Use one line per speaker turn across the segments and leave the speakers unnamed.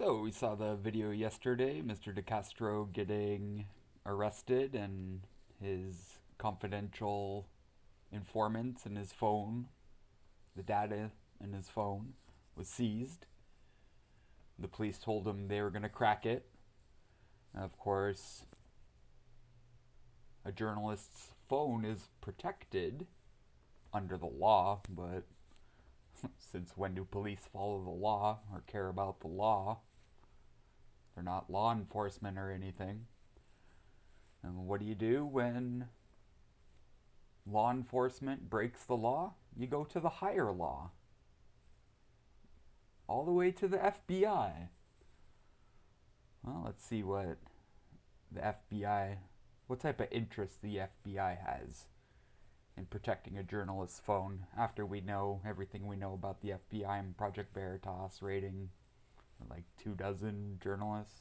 So we saw the video yesterday, Mr. DeCastro getting arrested and his confidential informants in his phone, the data in his phone, was seized. The police told him they were going to crack it. And of course, a journalist's phone is protected under the law, but since when do police follow the law or care about the law? They're not law enforcement or anything. And what do you do when law enforcement breaks the law? You go to the higher law. All the way to the FBI. Well, let's see what type of interest the FBI has in protecting a journalist's phone after we know everything we know about the FBI and Project Veritas raiding like 24 journalists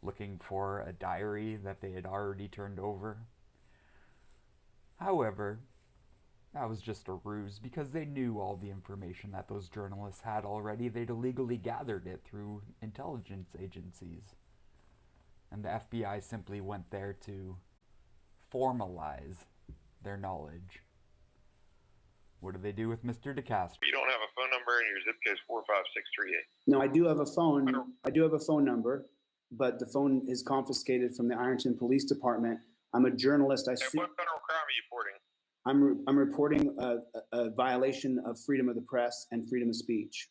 looking for a diary that they had already turned over. However, that was just a ruse because they knew all the information that those journalists had already. They'd illegally gathered it through intelligence agencies. And the FBI simply went there to formalize their knowledge. What do they do with Mr. DeCastro?
You don't have a phone number and your zip code is 45638.
No, I do have a phone. I do have a phone number, but the phone is confiscated from the Ironton Police Department. I'm a journalist.
What federal crime are you reporting?
I'm reporting a violation of freedom of the press and freedom of speech.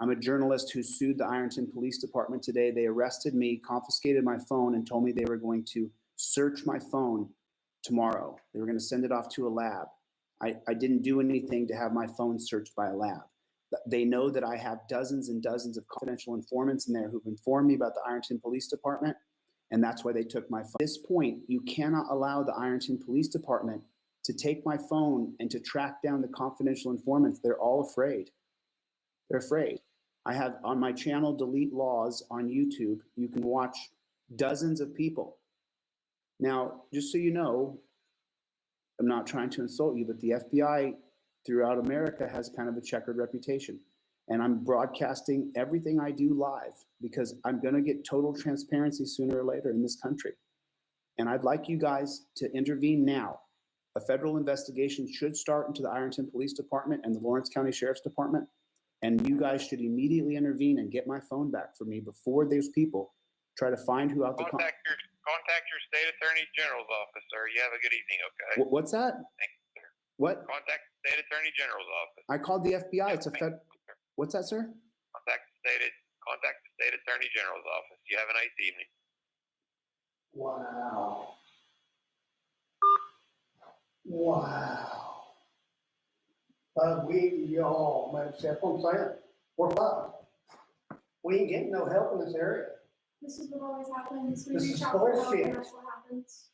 I'm a journalist who sued the Ironton Police Department today. They arrested me, confiscated my phone, and told me they were going to search my phone tomorrow. They were going to send it off to a lab. I didn't do anything to have my phone searched by a lab. They know that I have dozens and dozens of confidential informants in there who've informed me about the Ironton Police Department, and that's why they took my phone. At this point, you cannot allow the Ironton Police Department to take my phone and to track down the confidential informants. They're all afraid. They're afraid. I have on my channel, Delete Laws on YouTube, you can watch dozens of people. Now, just so you know, I'm not trying to insult you, but the FBI throughout America has kind of a checkered reputation. And I'm broadcasting everything I do live because I'm going to get total transparency sooner or later in this country. And I'd like you guys to intervene now. A federal investigation should start into the Ironton Police Department and the Lawrence County Sheriff's Department. And you guys should immediately intervene and get my phone back for me before those people try to find who out the
Contact your state attorney general's office, sir. You have a good evening, okay?
What's that?
Thank you, sir.
What?
Contact the state attorney general's office.
I called the FBI. It's a fed. What's that, sir?
Contact the state attorney general's office. You have a nice evening.
Wow. Wow. Y'all, man, see what I'm saying? We're fucked. We ain't getting no help in this area.
This is what always happens. We
This
reach
is
out for help
bullshit.
and that's what happens.